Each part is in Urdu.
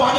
5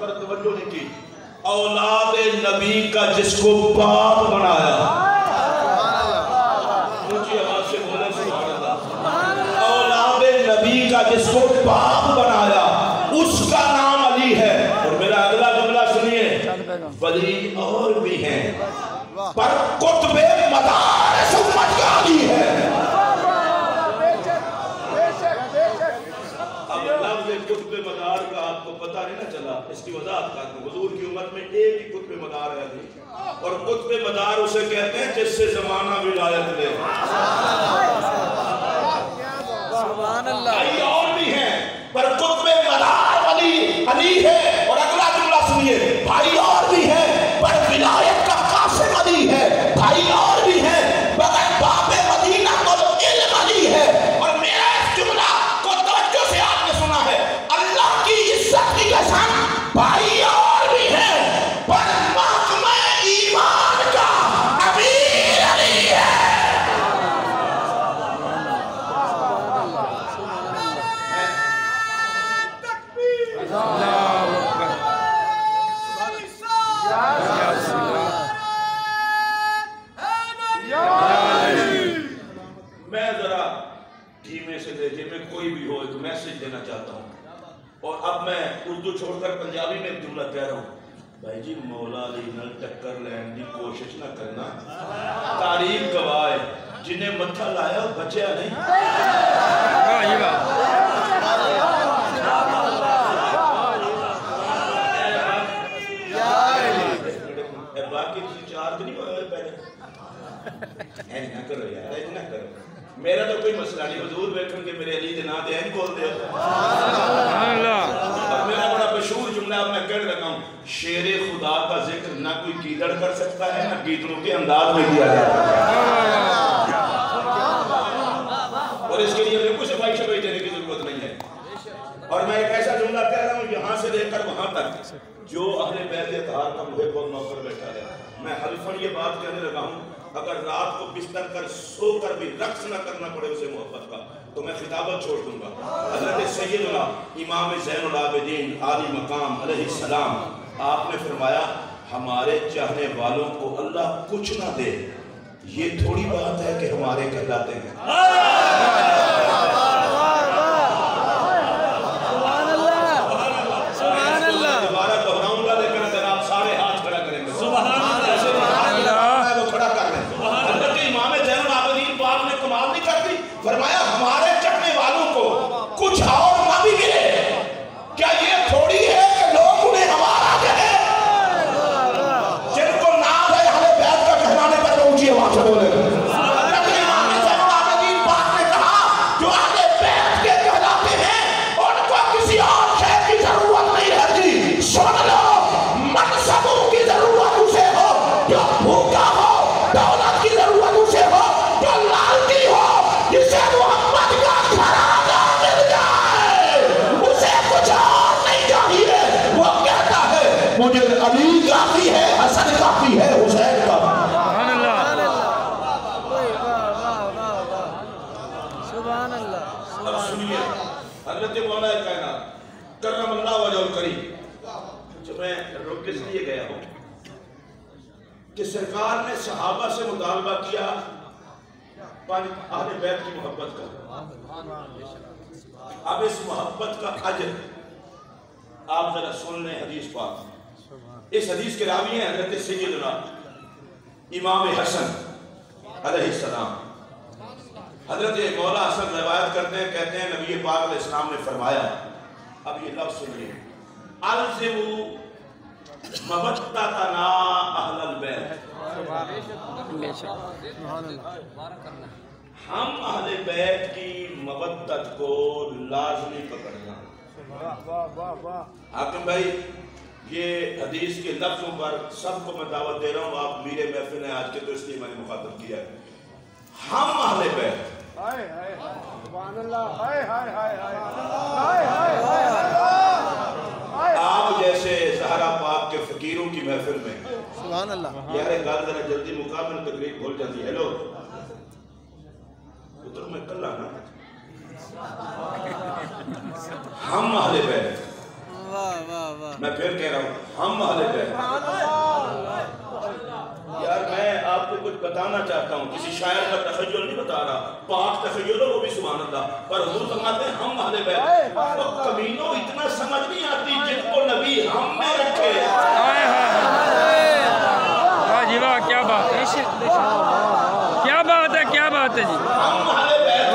پر توجہ نہیں کی. اولاد نبی کا جس کو باپ بنایا, اونچی آواز سے بولے سبحان اللہ. اولاد نبی کا جس کو باپ بنایا اس کا نام علی ہے. اور میرا اگلا جملہ سنیے, ولی اور بھی ہیں پر قطب مدارس امت کا علی ہے. قطب مدار کا آپ کو پتہ نہیں نہ چلا, اس کی وضاحت کرتا ہوں. حضور کی امت میں ایک ہی قطب مدار ہے علی, اور قطب مدار اسے کہتے ہیں جس سے زمانہ ولایت لے. سبحان اللہ. اور بھی ہیں پر قطب مدار علی ہے. اور اگلا جملہ سنیے, بھائی اور بھی ہیں پر ولایت کا قاسم علی ہے. بھائی اور بھی ہیں مگر باب مدینہ تو علم علی ہے. اور میرا اس جملہ کو توجہ سے آپ نے سنا ہے, اللہ کی عزت کی قسم, بھائی اور بھی ہیں پر محکمہ ایمان کا امیر علی ہے. میں ذرا دھیمے سے دیکھیں, میں کوئی بھی ہو ایک میسج دینا چاہتا ہوں. اور اب میں اردو چھوڑ کر پنجابی میں ایک جملہ کہہ رہا ہوں. بھائی جی مولا علی نال ٹکر لین دی کوشش نہ کرنا. تاریخ گواہ ہے جنہیں متھا لایا وہ بچیا نہیں. باقی چارج نہیں ہوئے پہلے نہ کرو یار, نہ کرو. میرا تو کوئی مسئلہ نہیں, حضور بیٹھن کے میرے علی دے نا دے این کھول دے. اور میرا بڑا مشہور جملہ اب میں کہہ رہا ہوں, شیر خدا کا ذکر نہ کوئی گیدڑ کر سکتا ہے نہ گیدڑوں کے انداز میں کیا جاتا ہے. اور اس کے لیے میں کچھ صفائی شفائی دینے کی ضرورت نہیں ہے. اور میں ایک ایسا جملہ کہہ رہا ہوں یہاں سے لے کر وہاں تک, جو اہل بیت اطہار کا محب اور نوکر بیٹھا ہے, میں حلفاً یہ بات کہنے لگا ہوں, اگر رات کو بستر کر سو کر بھی رقص نہ کرنا پڑے اسے محبت کا تو میں خطابت چھوڑ دوں گا. حضرت سیدنا امام زین العابدین عالی مقام علیہ السلام, آپ نے فرمایا ہمارے چاہنے والوں کو اللہ کچھ نہ دے, یہ تھوڑی بات ہے کہ ہمارے کہلاتے ہیں. دوبارہ دہراؤں گا لیکن اگر آپ سارے ہاتھ کھڑا کریں گے فرمایا ہمارے چڑھنے والوں کو کچھ اور نہ بھی ملے, کیا یہ تھوڑی ہے کہ لوگ انہیں ہمارا کہیں. جن کو نام ہے اہل بیت کا کہلانے پر وہ اونچی آواز سے بولے. حضرت امام زین العابدین پاک نے کہا جو اہل بیت کے کہلاتے ہیں ان کو کسی اور شے کی ضرورت نہیں رہتی. سن لو, منصبوں کی ضرورت اسے ہو جو بھوکا ہو, دولت کی ضرورت اسے ہو جو لالچی ہو, جسے محمد کا گھرانہ مل جائے اسے کچھ اور نہیں چاہیے. وہ کہتا ہے مجھے علی کافی ہے, حسن کافی ہے, حسین کافی. سبحان اللہ. اب سنیے, حضرت مولا کائنات کرم اللہ وجہ الکریم, جو میں رک کے اس لیے گیا ہوں کہ سرکار نے صحابہ سے مطالبہ کیا اہل بیت کی محبت کا. اب اس محبت کا اجر آپ ذرا سن لیں حدیث پاک. اس حدیث کے راوی ہیں حضرت سیدنا امام حسن علیہ السلام. حضرت مولا حسن روایت کرتے ہیں, کہتے ہیں نبی پاک علیہ السلام نے فرمایا, اب یہ لفظ سنیے, الزموا مودتنا اہل البیت. ہم اہل بیت کی مودت کو لازمی پکڑنا. حاکم بھائی یہ حدیث کے لفظوں پر سب کو میں دعوت دے رہا ہوں, آپ میرے محفل ہیں آج کے تو اس لیے میں نے مخاطب کیا ہے. ہم اہل بیت, آپ جیسے زہرا پاک کے فقیروں کی محفل میں, سبحان اللہ, یار ایک گل ذرا جلدی مقابل تقریب بھول جاتی ہے. ہیلو پتر میں کل آنا, ہم اہل بیت میں پھر کہہ رہا ہوں ہم اہل بیت. یار میں آپ کو کچھ بتانا چاہتا ہوں, کسی شاعر کا تخیل نہیں بتا رہا, پاک تخیل ہو وہ بھی سبحان اللہ, پر حضور فرماتے ہیں ہم اہل بیت. وہ کمینوں اتنا سمجھ نہیں آتی جن کو نبی ہم میں رکھے. واہ جی واہ, کیا بات ہے, کیا بات ہے, کیا بات ہے جی. ہم اہل بیت.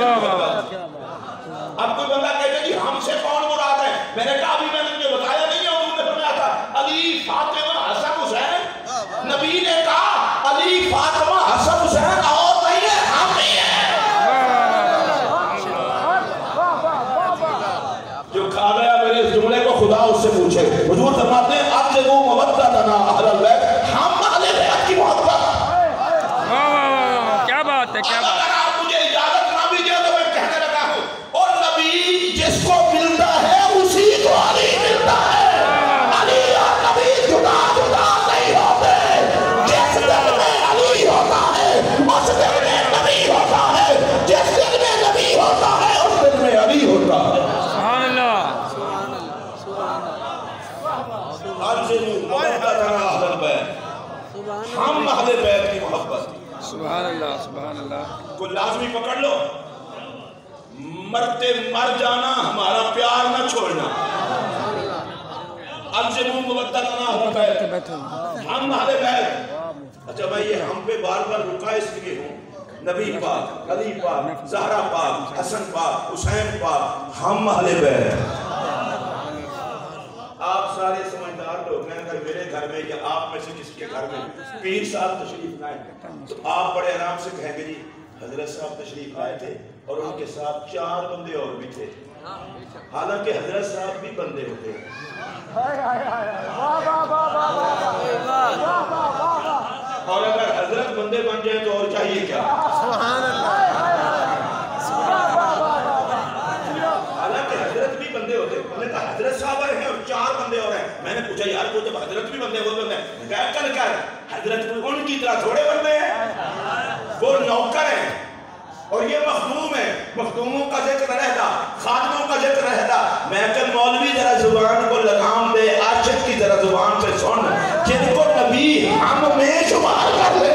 اب کوئی بندہ کہتے جی ہم سے کون مراد ہے, میں نے کہا بھی میں نے مجھے بتایا نہیں ہے, حضور نے فرمایا تھا علی فاطمہ حسن حسین. نبی نے کہا علی فاطمہ حسن حسین اور نہیں ہے, ہم ہی ہیں. جو کھا گیا میرے اس جملے کو خدا اس سے پوچھے. حضور فرماتے ہیں اب جب وہ مودتنا اہل البیت, ہم اہل بیت کی محبت. کیا بات ہے, کیا بات ہے. اگر آپ مجھے اجازت نہ بھی دیا تو میں کہنے لگا ہوں, اور نبی جس کو ملتا ہے اسی کو علی ملتا ہے. علی اور نبی جدا جدا نہیں ہوتے. جس دل میں علی ہوتا ہے اس دل میں نبی ہوتا ہے. جس دل میں نبی ہوتا ہے اس دل میں علی ہوتا ہے. سبحان اللہ. ہم اہل بیت کی محبت. سبحان اللہ, سبحان اللہ. کو لازمی پکڑ لو, مرتے مر جانا ہمارا پیار نہ چھوڑنا. الزموا مودتنا اہل بیت, ہم اہل بیت. اچھا میں یہ ہم پہ بار بار رکا اس لیے ہوں, نبی پاک, علی پاک, زہرا پاک, حسن پاک, حسین پاک, ہم اہل بیت. آپ سارے سمجھدار لوگ ہیں, اگر میرے گھر میں یا آپ میں سے کسی کے گھر میں پیر صاحب تشریف لائیں تو آپ بڑے آرام سے کہیں گے جی حضرت صاحب تشریف لائے تھے اور ان کے ساتھ 4 بندے اور بھی تھے. حالانکہ حضرت صاحب بھی بندے ہوتے ہیں. اور اگر حضرت بندے بن جائیں تو اور چاہیے کیا. حالانکہ حضرت بھی بندے ہوتے ہیں. انہوں نے کہا حضرت صاحب ہیں اور 4 بندے اور ہیں. میں نے پوچھا یار وہ جب حضرت بھی بندے ہوتے ہیں کیا کر کر حضرت ان کی طرح تھوڑے بندے ہیں, وہ نوکر ہیں اور یہ مخدوم ہیں. مخدوموں کا ذکر رہتا, خادموں کا ذکر رہتا. میں کہ مولوی ذرا زبان کو لگام دے, عاشق کی ذرا زبان سے سن, جن کو نبی ہم میں شمار کر لے.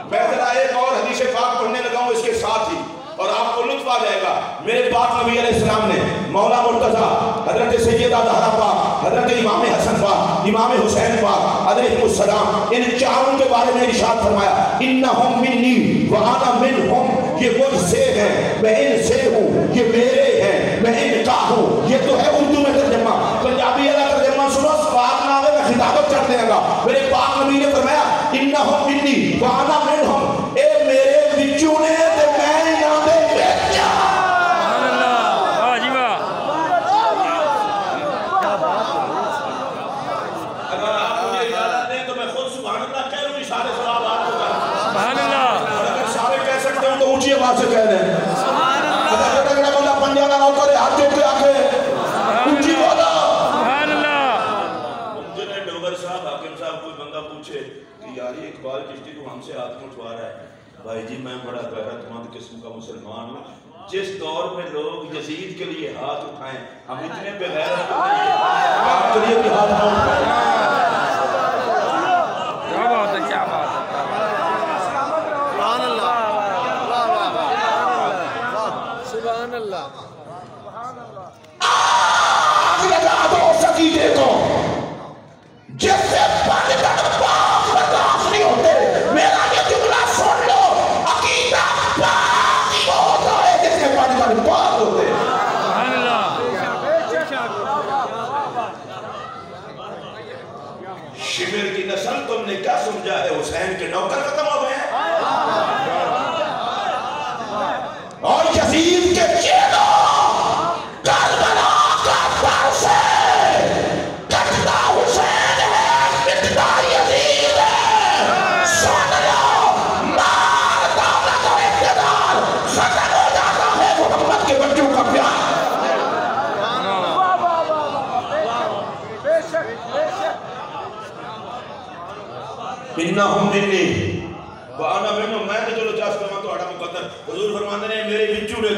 میں ذرا ایک اور حدیث پاک پڑھنے لگا ہوں اس کے ساتھ ہی, اور آپ کو لطف آ جائے گا. میرے پاک نبی علیہ السلام نے مولا مرتضیٰ, حضرت سیدہ زہرا پاک, حضرت امام حسن پاک, امام حسین پاک علیہ السلام, ان 4 کے بارے میں ارشاد فرمایا انہم منی وانا منہم. یہ مجھ سے ہیں, میں ان سے ہوں, یہ میرے ہیں, میں ان کا ہوں. یہ تو ہے اردو میں ترجمہ, پنجابی والا ترجمہ سنو, پاک نامے میں خطابت کر دے گا. میرے پاک نبی نے فرمایا انہم منی وانا منہم, اے میرے بچوں نے تے میں یہاں دے بیٹھا. سبحان اللہ, واہ جی واہ. اگر آپ مجھے اجازت دیں تو میں خود سبحان اللہ کہہ لوں, سارے سوال آپ کو کروں. سبحان اللہ. اور اگر سارے کہہ سکتے ہوں تو اونچی آواز سے کہہ دیں. اگر اگر بندہ پنجاب کا نام کرے ہاتھ جوڑ کے آکے اونچی بولا. سبحان اللہ. جنہیں ڈوگر صاحب, حاکم صاحب, کوئی بندہ پوچھے کہ یار یہ اقبال چشتی تو ہم سے ہاتھ کیوں اٹھوا رہا ہے. بھائی جی میں بڑا غیرت مند قسم کا مسلمان ہوں. جس دور میں لوگ یزید کے لیے ہاتھ اٹھائیں, ہم اتنے بے غیرت آپ کے لیے بھی ہاتھ نہ اٹھائیں. کیا بات ہے, کیا بات ہے. سبحان اللہ, سبحان اللہ. آگ لگا دو سکینے کو, جس سے پانی کا پاک برداشت نہیں ہوتے. میرا یہ جملہ سن لو, عقیدہ پاک ہی ہوتا ہے جس سے پانی کا پاک ہوتے. سبحان اللہ. شمر کی نسل تم نے کیا سمجھا ہے, حسین کے نوکر ختم ہو گئے ہیں, اور یزید کے چیلوں کربلا کا پر سے کٹتا حسین ہے, مٹتا یزید ہے. سن لو, مال دولت اور اقتدار ختم ہو جاتا ہے محمد کے بچوں کا پیار. انہم منی وانا منہم, میں تو چلو چاہتا ہوں تو اڑا مقدر. حضور فرماتے ہیں میرے بچوں نے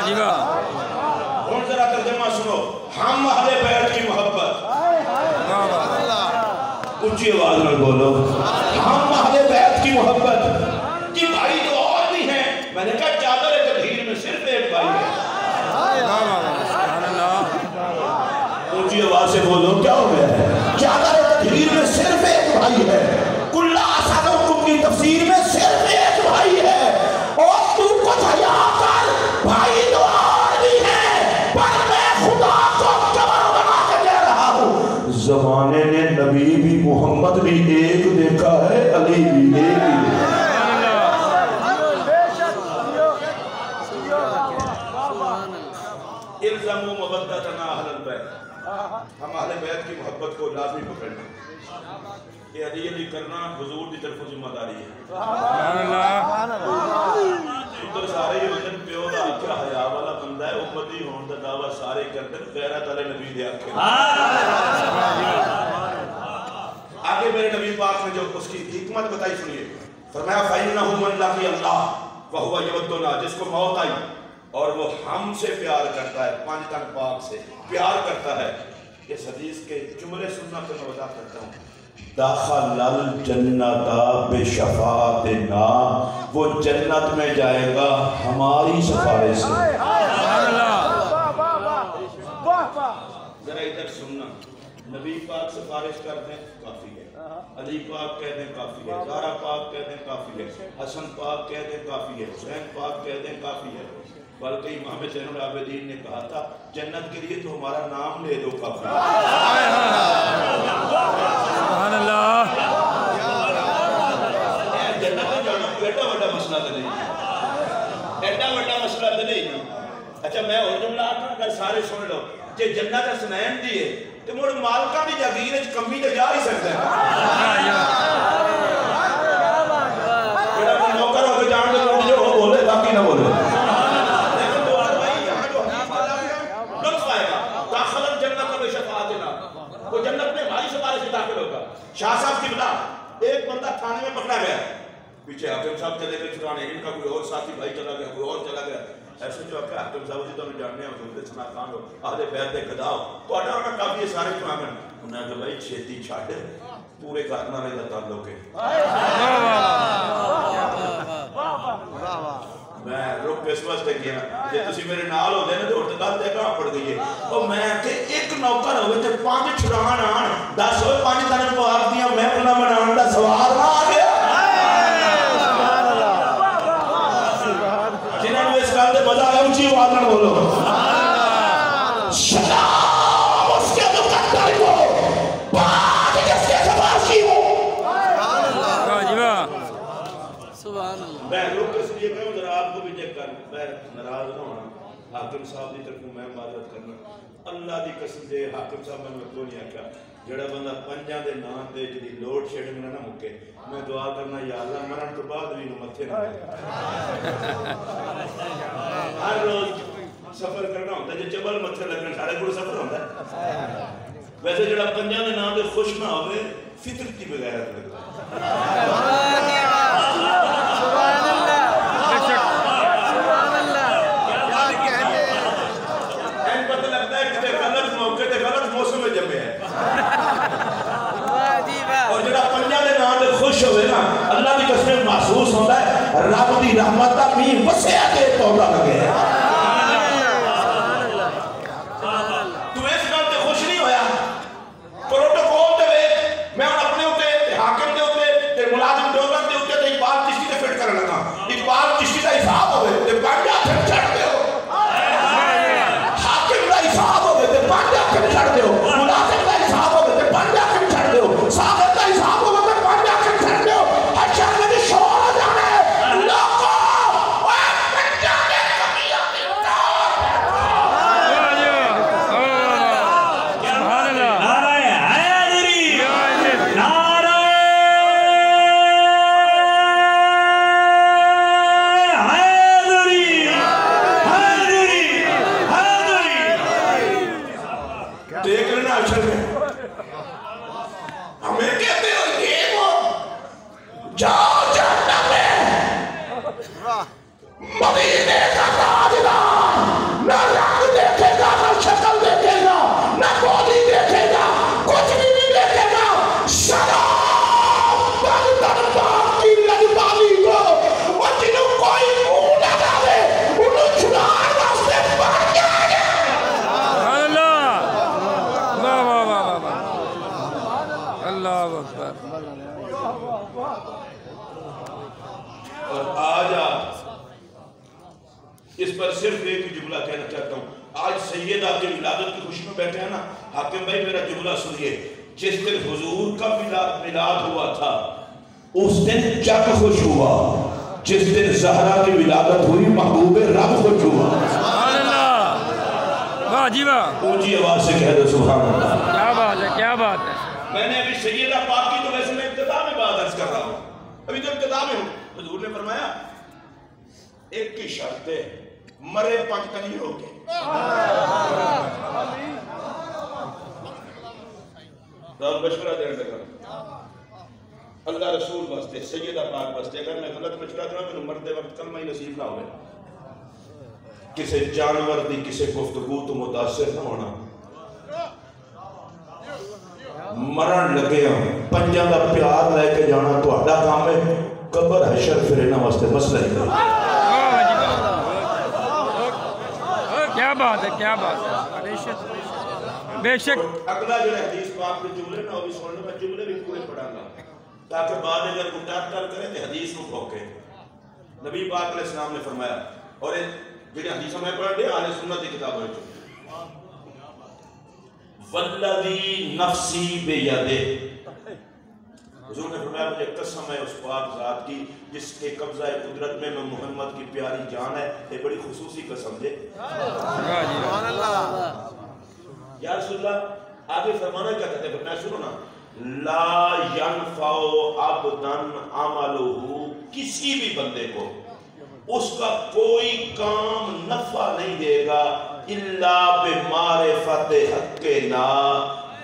جی واہ ہوں ذرا ترجمہ سنو. ہم اہل بیت کی محبت, اونچی آواز میں بولو, ہم اہل بیت کی محبت کی بھائی تو اور بھی ہیں. میں نے کہا چادر تطہیر میں صرف ایک بھائی ہے. اونچی آواز سے بولو, کیا ہو گیا ہے؟ چادر تطہیر میں صرف ایک بھائی ہے. کلّا اسدکم کی تفسیر میں صرف ایک بھائی ہے. اور تو کچھ حیا کر, بھائی تو اور بھی ہیں, پر میں خدا کو قمر بنا کے دے رہا ہوں. زمانے نے نبی بھی محمد بھی ایک دیکھا ہے, علی بھی ایک ہی دیکھا. الزموا مودتنا اہل البیت, ہم اہل بیت کی محبت کو لازمی پکڑنا. یہ علی کرنا حضور کی طرف ذمہ داری ہے. ادھر سارے ہی وجن پیو دا آکھا حیا والا بندہ ہے, امتی ہون دا دعویٰ سارے کرتے غیرت والے نبی دے آکھے. آگے میرے نبی پاک نے جو اس کی حکمت بتائی سنیے. فرمایا فَإِنَّهُ مَنْ لَقِيَ اللَّهَ وَهُوَ يَوَدُّنَا, جس کو موت آئی اور وہ ہم سے پیار کرتا ہے, پانچ تن پاک سے پیار کرتا ہے. اس حدیث کے جملے سننا پہ میں وضاحت کرتا ہوں. داخل الجنت بشفاعتنا, وہ جنت میں جائے گا ہماری سفارش سے. ذرا ادھر سننا, نبی پاک سفارش کر دیں کافی ہے, علی پاک کہہ دیں کافی ہے, زہرا پاک کہہ دیں کافی ہے, حسن پاک کہہ دیں کافی ہے, حسین پاک کہہ دیں کافی ہے. بلکہ امام زین العابدین نے کہا تھا جنت کے لیے تو ہمارا نام لے دو کافی ہے. سبحان اللہ. جنت میں جانا ایڈا بڑا مسئلہ تو نہیں, ایڈا بڑا مسئلہ تو نہیں. اچھا میں اور جملہ آتا اگر سارے سن لو, کہ جنت حسنین دی ہے تو مڑ مالکہ بھی جاگیر ہے, کمی تو جا ہی سکتا ہے. میرا کوئی نوکر ہو کے جان دے جو وہ بولے باقی نہ بولے. وہ جنت میں ہماری سفارش سے داخل ہوگا. شاہ صاحب کی بلا, ایک بندہ تھانے میں پکڑا گیا, پیچھے حاکم صاحب چلے گئے چھڑانے, ان کا کوئی اور ساتھی بھائی چلا گیا, کوئی اور چلا گیا. ایسے جو آکھا حاکم صاحب جی تو ہمیں جاننے ہیں, حضور سنا کان ہو, آدھے بیت دے قداؤ تو آٹھا ہونا کافی ہے سارے چھوامن. انہوں نے کہا بھائی چھیتی چھاڑ پورے کارنامے کا تعلق ہے. میں رک اس واسطے کیا کہ تسی میرے نال ہو دے نا تو ارتقال تے کہاں پڑ گئی ہے. اور میں کہ ایک نوکر ہوئے تے پانچ چھڑان آن, 10 ہوئے پانچ تانے پاک دیاں محفلہ منان دا سوار نہ آ گیا. جنہوں نے اس کام دے مزہ ہے اونچی آواز نہ بولو. سلام اس کے مقدر کو, پاک جس کے سفارش کی ہو. سبحان اللہ. میں روک اس لیے کہوں ذرا آپ کو بھی چیک کر, میں ناراض نہ ہونا, حاکم صاحب کی طرف میں معذرت کرنا. اللہ دی قسم دے حاکم صاحب میں کو نہیں آکھا جڑا بندہ پنجاں دے نام تے جڑی لوڈ شیڈنگ نہ مکے, میں دعا کرنا یا اللہ مرن تو بعد بھی متھے نہ. ہر روز سفر کرنا ہوتا ہے, جو چبل متھے لگن سارے کو سفر ہوتا ہے. ویسے جڑا پنجاں دے نام تے خوش نہ ہوئے فطرت کی بغیرت لگتا ہے. اور جڑا پنجاں دے نام دے خوش ہوئے نا, اللہ دی قسم محسوس ہوتا ہے رب دی رحمت دا بھی وسعت کے توبہ لگے. تو اس گل تے خوش نہیں ہویا, پروٹوکول تے ویکھ, میں اپنے اوتے حاکم دے اوتے تے ملازم ڈوگر دے اوتے تے اقبال چشتی تے فٹ کرن لگا. اقبال چشتی دا حساب ہوئے تے پنجا پھر چھڑ دیو, حاکم دا حساب ہوئے تے پنجا پھر چھڑ دیو, ملازم دا حساب ہوئے تے پنجا پھر چھڑ دیو, صاحب دا حساب ہوئے تے پنجا پھر چھڑ دیو. اچھا میں شور ہو جانے لوگوں, اوہ پنجا دے کمی کہنا چاہتا ہوں آج سیدہ کی ولادت کی خوشی میں بیٹھے ہیں نا حاکم بھائی میرا جملہ سنیے جس دن حضور کا میلاد ہوا تھا اس دن جگ خوش ہوا جس دن زہرا کی ولادت ہوئی محبوب رب خوش ہوا سبحان اللہ واہ جی واہ اونچی آواز سے کہہ دو سبحان اللہ کیا بات ہے کیا بات ہے میں نے ابھی سیدہ پاک کی تو ویسے میں ابتدا میں بات عرض کر رہا ہوں ابھی تو ابتدا میں ہوں حضور نے فرمایا ایک کی شرط ہے مرے پنجتنی ہو کے مشورہ دینے لگا اللہ رسول واسطے سیدہ پاک واسطے اگر میں غلط مشورہ دوں میں مرتے وقت کلمہ ہی نصیب نہ ہوئے کسے جانور دی کسے گفتگو تو متاثر نہ ہونا مرن لگے ہوں پنجاں دا پیار لے کے جانا تو اڈا کام ہے قبر حشر پھر انہاں واسطے مسئلہ ہی نہیں کیا بات ہے کیا بات ہے بے شک اگلا جو حدیث پاک کے جملے نہ ہوئی سننے میں جملے بھی پورے پڑھا گا تاکہ بعد اگر گٹار کرے تو حدیث کو پھوکے نبی پاک علیہ السلام نے فرمایا اور جو حدیث میں پڑھ لیا اہل سنت کی کتاب ہے والذی نفسی بیدہ حضور نے فرمایا مجھے قسم ہے اس پاک ذات کی جس کے قبضہ قدرت میں محمد کی پیاری جان ہے یہ بڑی خصوصی قسم ہے سبحان اللہ یا رسول اللہ آگے فرمانا کیا کہتے ہیں فرمایا سنو نا لا ینفع عبدن عملہ کسی بھی بندے کو اس کا کوئی کام نفع نہیں دے گا الا بمعرفت حق نا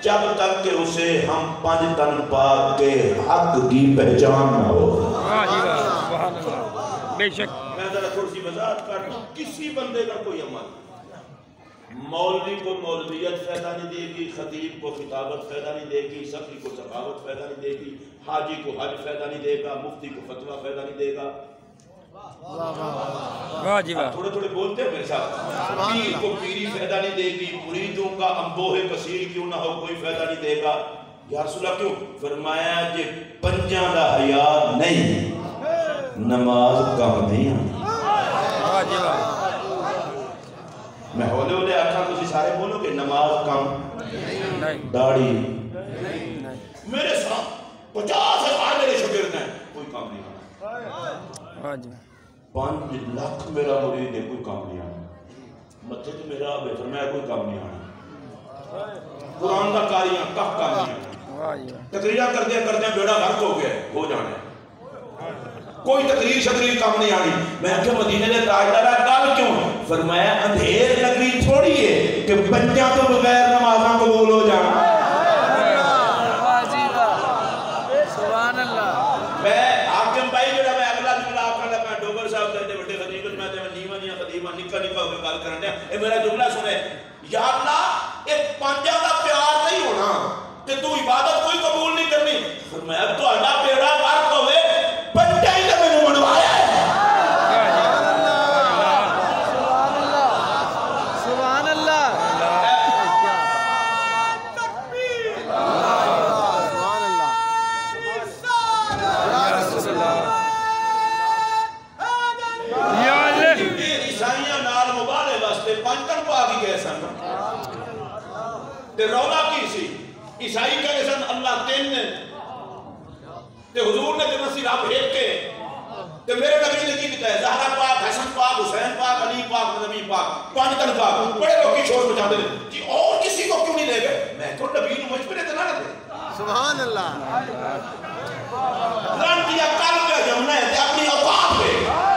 جب تک کہ اسے ہم پنج تن پاک کے حق کی پہچان نہ ہو سبحان اللہ بے شک میں ذرا تھوڑی سی وضاحت کرتا ہوں کسی بندے کا کوئی عمل مولوی کو مولویت فائدہ نہیں دے گی خطیب کو خطابت فائدہ نہیں دے گی سخی کو سخاوت فائدہ نہیں دے گی حاجی کو حج فائدہ نہیں دے گا مفتی کو فتویٰ فائدہ نہیں دے گا واہ جی واہ تھوڑے تھوڑے بولتے ہیں میرے ساتھ پیر کو پیری فائدہ نہیں دے گی مریدوں کا انبوہ کثیر کیوں نہ ہو کوئی فائدہ نہیں دے گا یا رسول اللہ کیوں فرمایا کہ پنجاں دا حیا نہیں نماز کم نہیں آنی واہ جی واہ میں ہولے ہولے آکھاں تسی سارے بولو کہ نماز کم نہیں داڑھی میرے ساتھ 50,000 میرے شاگرد ہیں کوئی کام نہیں آنا واہ جی 5 لاکھ میرا مرید ہے کوئی کام نہیں آنا مسجد میرا بہتر میں کوئی کام نہیں آنا قرآن کا کاریاں کم کام نہیں آنا واہ جی واہ تقریرہ کر دیا بیڑا غرق ہو گیا ہو جانا کوئی تقریر شقریر کام نہیں آنی میں کہ مدینہ نے تاجدارہ گل کیوں فرمایا اندھیر نگری تھوڑی ہے کہ بچہ تو بغیر نمازاں قبول ہو جانا سبحان اللہ میں حاکم بھائی جڑا میں اگلا جملہ آکھن لگا ڈوگر صاحب کہتے بڑے خطیب میں تے نیواں جیاں خطیباں نکا نکا ہو کے گل کرن دے اے میرا جملہ سنے یا اللہ اے پنجاں دا پیار نہیں ہونا تے تو عبادت کوئی قبول نہیں کرنی فرمایا تہاڈا بیڑا غرق ہوئے پنجاں ہی تے مینوں منوایا ہے سبحان اللہ رولا کی سی عیسائی کہے سن اللہ تین نے تے حضور نے جنسی رب ایک کے تے میرے نبی نے کی کہتا ہے زہرا پاک حسن پاک حسین پاک علی پاک نبی پاک پانچ تن پاک بڑے لوگ کی شور بچا دے کہ اور کسی کو کیوں نہیں لے گئے میں تو نبی نو مشورے تے نہ دے سبحان اللہ رن دیا کل کا جمنا ہے تے اپنی اوقات پہ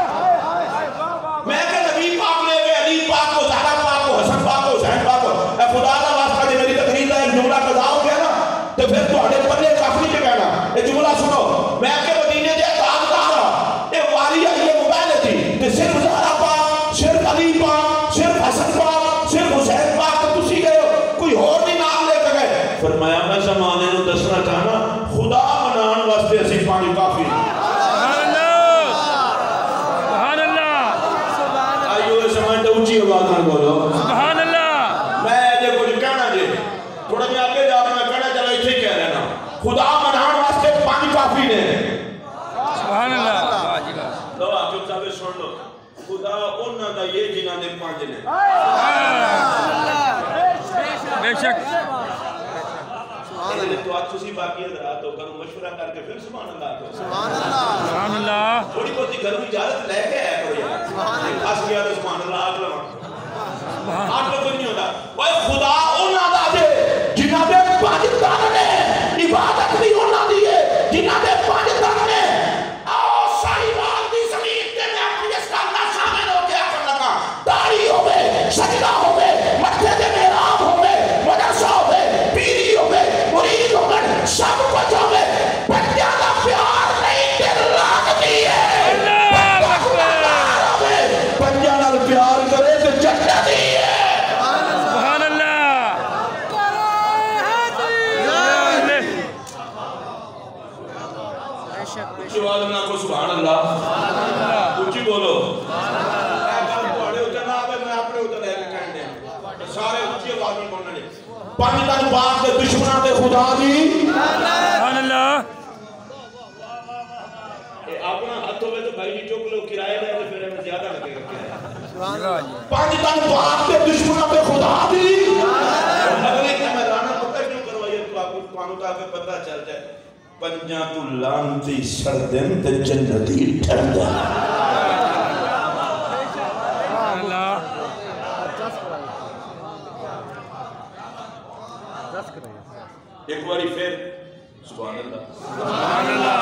میں کہ نبی پاک لے گئے علی پاک کو زہرا پاک کو حسن پاک کو حسین پاک کو اے خدا دا واسطہ جے میری تقریر دا ایک جملہ قضا ہو گیا نا تے پھر تواڈے پلے کافی نہیں کہنا اے جملہ سنو میں کہ مدینے دے تاجدار اے واری علی موبائل تھی تے صرف زہرا پاک صرف علی پاک صرف حسن پاک صرف حسین پاک تے تسی گئے ہو کوئی اور نہیں نام لے کے گئے فرمایا میں زمانے نو دسنا چاہنا خدا منان واسطے اسی پانی کافی اونچی آواز نال بولو سبحان اللہ میں جے کچھ کہنا جے تھوڑا جے آگے جا کے میں کہنا چلو ایتھے ہی کہہ رہنا خدا منان واسطے پانی کافی نے سبحان اللہ واہ جی واہ لو حاکم صاحب سن لو خدا انہاں دا یہ جنہاں دے پانچ نے تو آج تسی باقی حضرات ہو کرو مشورہ کر کے پھر سبحان اللہ تو سبحان اللہ سبحان اللہ تھوڑی بہت گھروں اجازت لے کے آیا کرو یار خاص کیا تو سبحان اللہ آگ لگا آج تو کوئی نہیں ہوتا وہ خدا انہاں دا دے جنہاں دے پاکستان نے عبادت بھی انہاں دی ہے جنہاں دے پاکستان نے آؤ ساری بات دی زمین تے میں اپنی اس کا اللہ شامل ہو گیا کر لگا داڑھی ہوئے سجدہ ہوئے مٹھے دے محراب ہوئے مدرسہ ہوئے پیری ہوئے مرید ہوئے سب کچھ ہوئے بچہ کا پیار نہیں دل راکتی ہے بچہ نال پیار کرے تو چکتا دی ہے سبحان اللہ اچھی بات نہ کو سبحان اللہ اچھی بولو سارے اچھی آواز میں بولنے لے پاکستان پاک کے دشمنوں کے خدا دی سبحان اللہ اپنا ہاتھ ہوئے تو بھائی جی چوک لو کرائے دے تو پھر ہمیں زیادہ لگے گا جی پاکستان پاک کے دشمنوں کے خدا دی اگلے کہ میں رانا پتہ کیوں کروائیے تو آپ کو تاکہ پتہ چل جائے پنجاں تو لانتی سردن تے جنتی ٹھنڈا سبحان اللہ ایک باری پھر سبحان اللہ سبحان اللہ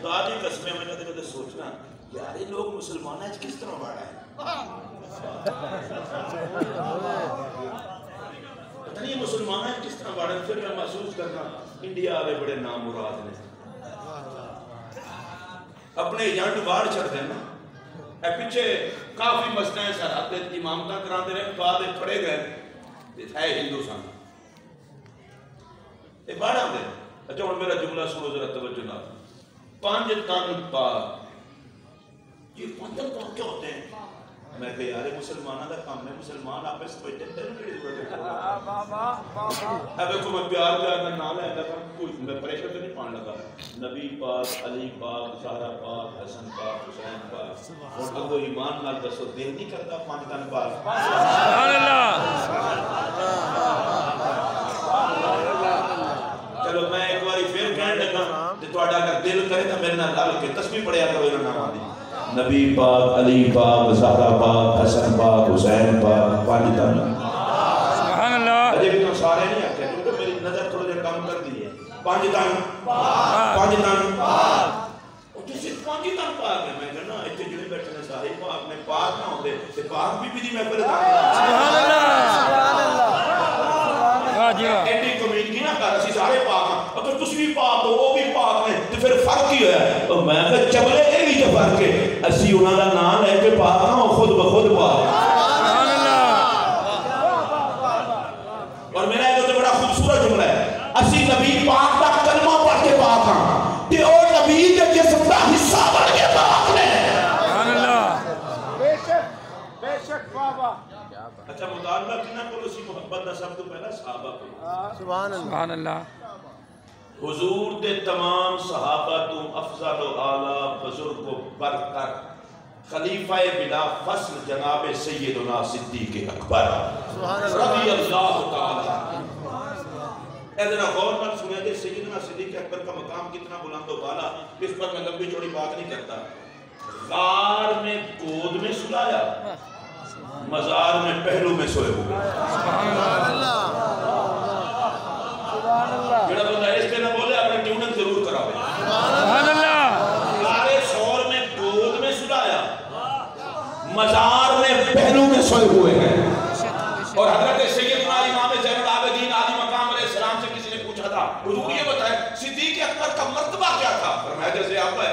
دادی قسمیں میں نے کدے سوچنا یار یہ لوگ مسلمان ہیں کس طرح بڑا ہے پتہ نہیں مسلمان ہیں کس طرح بڑا ہے پھر میں محسوس کرنا انڈیا والے بڑے نام مراد نے اپنے ایجنٹ باہر چھڑ دینا اے پیچھے کافی مسئلہ سرحد امامتہ کراندے رہے بعد پڑے گئے ہے ہندوستان یہ باڑھ آدھے اچھا اور میرا جملہ سنو ذرا توجہ نہ 5 تن پاک یہ 5 تن پاک کیا ہوتے ہیں میں کہا یار مسلمانہ دا کام ہے مسلمان آپ اس کوئی ٹھنڈے نہیں کڑی ضرورت ہے اب ایک میں پیار کا نام ہے میں پریشر تو نہیں پان لگا نبی پاک علی پاک زہرا پاک حسن پاک حسین پاک اور اگو ایمان نال دسو دل نہیں کرتا 5 تن پاک سبحان اللہ چلو میں ایک باری پھر کہنے لگا کہ تو اگر دل کرے تو میرے نال لال کے تسبیح پڑھیا کرو انہاں نام دی نبی پاک علی پاک زہرا پاک حسن پاک حسین پاک 5 تن سبحان اللہ اجے بھی تو سارے نہیں آتے کیونکہ میری نظر تھوڑا جہا کام کر دی ہے 5 تن 5 تن اور جسے 5 تن پاک ہے میں کہنا اتنے جڑے بیٹھے نے سارے پاک میں پاک نہ ہوتے تو پاک بھی دی میں پہلے سبحان اللہ واہ جی واہ ایڈی کمیونٹی نہ کر اسی سارے پاک ہیں اگر تسی بھی پاک ہو وہ بھی پاک ہیں تو پھر فرق ہی ہے اور میں کہ چبلے یہ بھی تو فرق ہے اسی انہوں کا نام لے کے پاک نہ ہو خود بخود پاک سبحان اللہ اور میرا ایک تو بڑا خوبصورت جملہ ہے اسی نبی پاک کا کلمہ پڑھ کے پاک ہاں کہ اور نبی کے جسم کا حصہ بڑھ کے پاک نے سبحان اللہ بے شک بابا اچھا مطالبہ کنا کو اسی محبت دا سب تو پہلا صحابہ کو سبحان اللہ سبحان اللہ حضور دے تمام صحابہ تو افضل و اعلیٰ بزرگ و برتر خلیفہ بلا فصل جناب سیدنا صدیق اکبر رضی اللہ تعالی ادنا غور پر سنے دے سیدنا صدیق اکبر کا مقام کتنا بلند و بالا اس پر میں لمبی چوڑی بات نہیں کرتا غار میں گود میں سلایا مزار میں پہلو میں سوئے ہوئے سبحان اللہ جڑا بندہ اس پہ نہ بولے اپنے ٹیوننگ ضرور کراوے سبحان اللہ سارے سور میں گود میں سلایا مزار میں پہلو میں سوئے ہوئے ہیں اور حضرت سیدنا امام زین العابدین عالی مقام علیہ السلام سے کسی نے پوچھا تھا حضور یہ بتائیں صدیق اکبر کا مرتبہ کیا تھا فرمایا جیسے اب ہے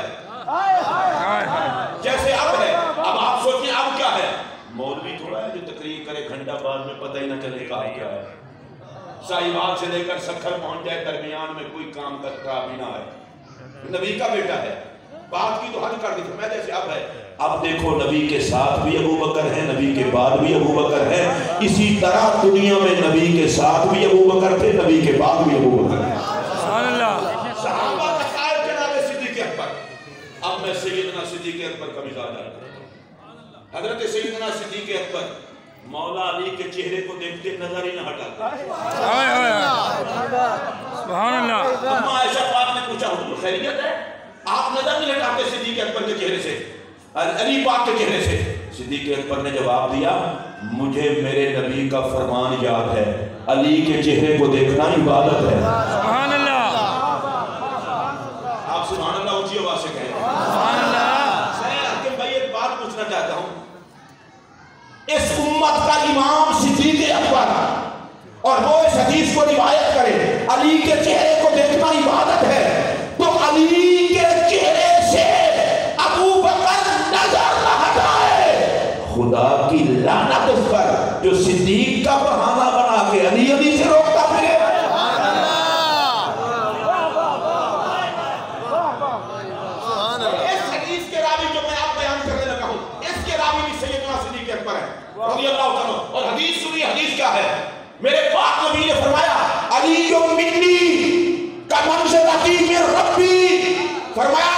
جیسے اب ہے اب آپ سوچیں اب کیا ہے مولوی تھوڑا ہے جو تقریر کرے گھنٹہ بعد میں پتہ ہی نہ چلے کہا کیا ہے ساہیوال سے لے کر سکھر پہنچ جائے درمیان میں کوئی کام کرتا بھی نہ ہے نبی کا بیٹا ہے بات کی تو حد کر دی فرمایا جیسے اب ہے اب دیکھو نبی کے ساتھ بھی ابو بکر ہے نبی کے بعد بھی ابو بکر ہے اسی طرح دنیا میں نبی کے ساتھ بھی ابو بکر تھے نبی کے بعد بھی ابو بکر ہے سبحان اللہ صحابہ کا قائد جناب صدیق اکبر اب میں سیدنا صدیق اکبر کا مثال ڈالتا ہوں حضرت سیدنا صدیق اکبر مولا علی کے چہرے کو دیکھتے نظر ہی نہ ہٹاتے. سبحان اللہ. اما عائشہ پاک نے پوچھا حضور خیریت ہے؟ آپ نظر نہیں ہٹاتے صدیق اکبر کے چہرے سے, علی پاک کے چہرے سے؟ صدیق اکبر نے جواب دیا مجھے میرے نبی کا فرمان یاد ہے, علی کے چہرے کو دیکھنا عبادت ہے. سبحان اللہ. آپ سبحان اللہ اونچی آواز سے کہیں. سبحان اللہ. میں حکیم بھائی ایک بات پوچھنا چاہتا ہوں, اس امت کا امام صدیق اکبر اور وہ اس حدیث کو روایت کرے علی کے چہرے کو دیکھنا عبادت ہے, تو علی کے چہرے سے ابو بکر نظر نہ ہٹائے, خدا کی لعنت اس پر جو صدیق کا بہانہ بنا کے علی سے روکتا پھرے. اس حدیث کے راوی جو میں آپ بیان کرنے لگا ہوں, اس کے راوی بھی سیدنا صدیق اکبر ہے رضی اللہ عنہ. اور حدیث سنی, حدیث کیا ہے؟ میرے پاک نبی نے فرمایا علی منی کا منزلتی من ربی, فرمایا